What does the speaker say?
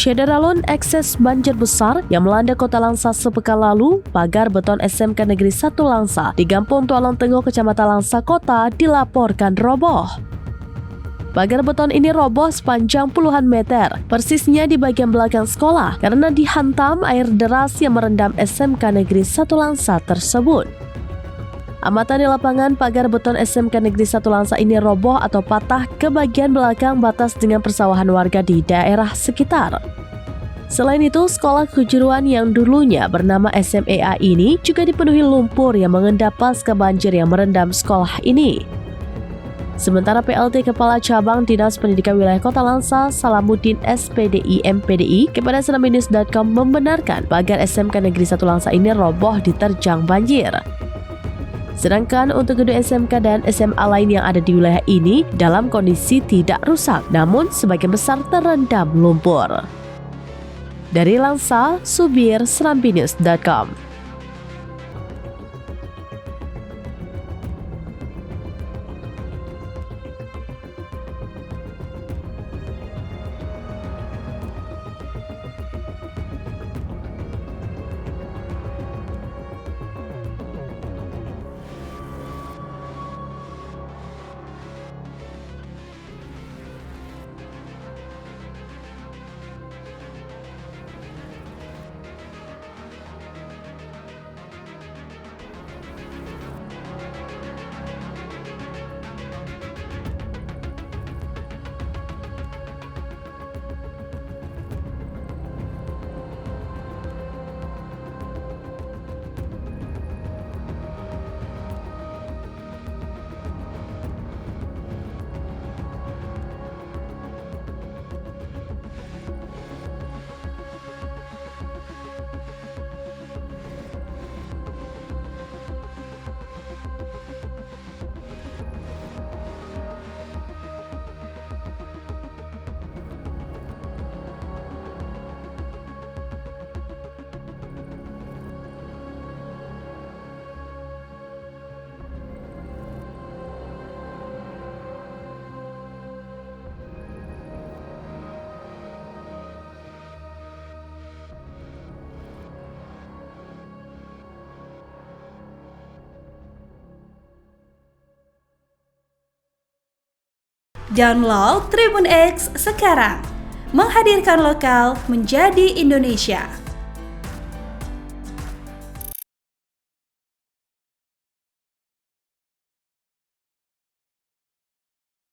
Syederalun ekses banjir besar yang melanda kota Langsa sepekan lalu, pagar beton SMK Negeri 1 Langsa di Kampung Tualong Tengah, Kecamatan Langsa Kota dilaporkan roboh. Pagar beton ini roboh sepanjang puluhan meter, persisnya di bagian belakang sekolah karena dihantam air deras yang merendam SMK Negeri 1 Langsa tersebut. Amatan di lapangan, pagar beton SMK Negeri 1 Langsa ini roboh atau patah ke bagian belakang batas dengan persawahan warga di daerah sekitar. Selain itu, sekolah kejuruan yang dulunya bernama SMEA ini juga dipenuhi lumpur yang mengendap pasca banjir yang merendam sekolah ini. Sementara PLT Kepala Cabang Dinas Pendidikan Wilayah Kota Langsa, Salamuddin SPDI MPDI, kepada senamnews.com membenarkan pagar SMK Negeri 1 Langsa ini roboh diterjang banjir. Sedangkan untuk gedung SMK dan SMA lain yang ada di wilayah ini dalam kondisi tidak rusak, namun sebagian besar terendam lumpur. Dari Langsa, Subir, senamnews.com. Download Tribun X sekarang, menghadirkan lokal menjadi Indonesia.